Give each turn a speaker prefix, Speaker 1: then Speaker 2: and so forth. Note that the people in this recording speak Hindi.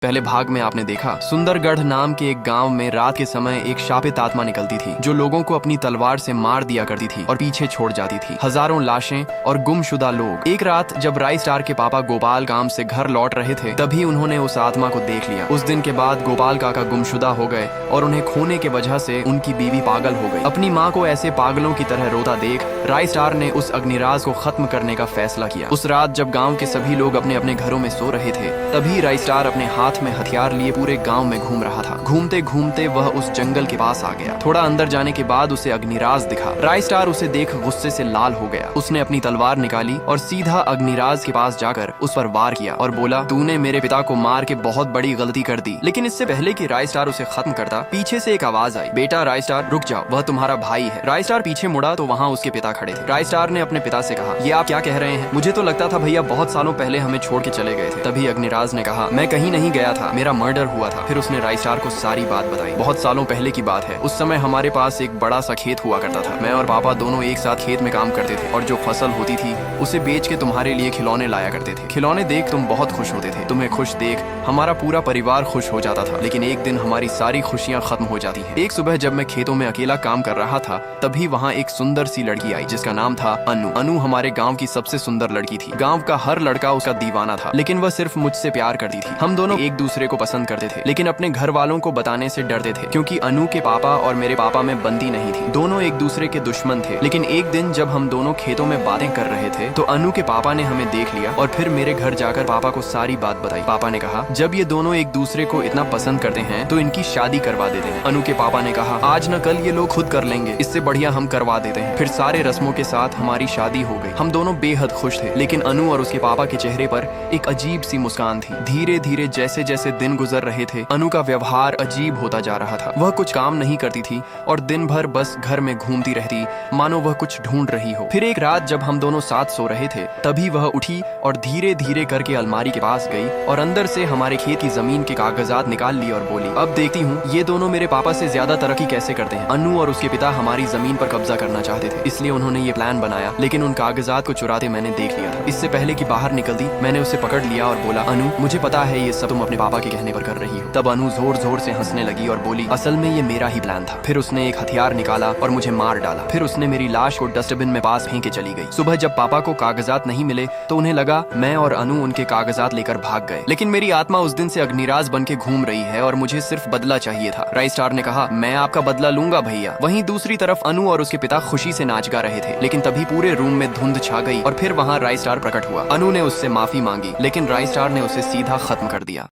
Speaker 1: पहले भाग में आपने देखा सुंदरगढ़ नाम के एक गांव में रात के समय एक शापित आत्मा निकलती थी जो लोगों को अपनी तलवार से मार दिया करती थी और पीछे छोड़ जाती थी हजारों लाशें और गुमशुदा लोग। एक रात जब राय स्टार के पापा गोपाल काम से घर लौट रहे थे तभी उन्होंने उस आत्मा को देख लिया। उस दिन के बाद गोपाल काका गुमशुदा हो गए और उन्हें खोने के वजह से उनकी बीवी पागल हो गई। अपनी माँ को ऐसे पागलों की तरह रोता देख राय स्टार ने उस अग्निराज को खत्म करने का फैसला किया। उस रात जब गाँव के सभी लोग अपने अपने घरों में सो रहे थे तभी राय स्टार अपने हाथ में हथियार लिए पूरे गांव में घूम रहा था। घूमते घूमते वह उस जंगल के पास आ गया। थोड़ा अंदर जाने के बाद उसे अग्निराज दिखा। राय स्टार उसे देख गुस्से से लाल हो गया। उसने अपनी तलवार निकाली और सीधा अग्निराज के पास जाकर उस पर वार किया और बोला, तूने मेरे पिता को मार के बहुत बड़ी गलती कर दी। लेकिन इससे पहले कि राय स्टार उसे खत्म करता पीछे से एक आवाज आई, बेटा राय स्टार रुक जाओ, वह तुम्हारा भाई है। राय स्टार पीछे मुड़ा तो वहाँ उसके पिता खड़े थे। राय स्टार ने अपने पिता से कहा, ये आप क्या कह रहे हैं? मुझे तो लगता था भैया बहुत सालों पहले हमें छोड़ के चले गए थे। तभी अग्निराज ने कहा, मैं कहीं नहीं गया था, मेरा मर्डर हुआ था। फिर उसने राय स्टार को सारी बात बताई। बहुत सालों पहले की बात है। उस समय हमारे पास एक बड़ा सा खेत हुआ करता था। मैं और पापा दोनों एक साथ खेत में काम करते थे और जो फसल होती थी उसे बेच के तुम्हारे लिए खिलौने लाया करते थे। खिलौने देख तुम बहुत खुश होते थे। तुम्हें खुश देख हमारा पूरा परिवार खुश हो जाता था। लेकिन एक दिन हमारी सारी खुशियाँ खत्म हो जाती है। एक सुबह जब मैं खेतों में अकेला काम कर रहा था तभी वहाँ एक सुंदर सी लड़की आई जिसका नाम था अनु। अनु हमारे गाँव की सबसे सुंदर लड़की थी। गाँव का हर लड़का उसका दीवाना था लेकिन वह सिर्फ मुझसे प्यार करती थी। हम दोनों एक दूसरे को पसंद करते थे लेकिन अपने घर वालों को बताने से डरते थे क्योंकि अनु के पापा और मेरे पापा में बनती नहीं थी। दोनों एक दूसरे के दुश्मन थे। लेकिन एक दिन जब हम दोनों खेतों में बातें कर रहे थे तो अनु के पापा ने हमें देख लिया और फिर मेरे घर जाकर पापा को सारी बात बताई। पापा ने कहा, जब ये दोनों एक दूसरे को इतना पसंद करते हैं तो इनकी शादी करवा देते हैं। अनु के पापा ने कहा, आज न कल ये लोग खुद कर लेंगे, इससे बढ़िया हम करवा देते हैं। फिर सारे रस्मों के साथ हमारी शादी हो गई। हम दोनों बेहद खुश थे। लेकिन अनु और उसके पापा के चेहरे पर एक अजीब सी मुस्कान थी। धीरे धीरे जैसे जैसे दिन गुजर रहे थे अनु का व्यवहार अजीब होता जा रहा था। वह कुछ काम नहीं करती थी और दिन भर बस घर में घूमती रहती मानो वह कुछ ढूंढ रही हो। फिर एक रात जब हम दोनों साथ सो रहे थे तभी वह उठी और धीरे धीरे करके अलमारी के पास गई और अंदर से हमारे खेत की जमीन के कागजात निकाल लिए और बोली, अब देखती हूँ ये दोनों मेरे पापा से ज्यादा तरक्की कैसे करते हैं। अनु और उसके पिता हमारी जमीन पर कब्जा करना चाहते थे इसलिए उन्होंने ये प्लान बनाया लेकिन उन कागजात को चुराते मैंने देख लिया था। इससे पहले कि बाहर निकलती मैंने उसे पकड़ लिया और बोला, अनु मुझे पता है ये सब तुम अपने पापा के कहने पर कर रही हो। तब अनु जोर जोर से हंसने लगी और बोली, असल में ये मेरा ही प्लान था। फिर उसने एक हथियार निकाला और मुझे मार डाला। फिर उसने मेरी लाश को डस्टबिन में पास फेंक के चली गई। सुबह जब पापा को कागजात नहीं मिले तो उन्हें लगा मैं और अनु उनके कागजात लेकर भाग गए। लेकिन मेरी आत्मा उस दिन से अग्निराज बन के घूम रही है और मुझे सिर्फ बदला चाहिए था। राय स्टार ने कहा, मैं आपका बदला लूंगा भैया। वहीं दूसरी तरफ अनु और उसके पिता खुशी से नाच गा रहे थे। लेकिन तभी पूरे रूम में धुंध छा गई और फिर वहाँ राय स्टार प्रकट हुआ। अनु ने उससे माफी मांगी लेकिन राय स्टार ने उसे सीधा खत्म कर दिया।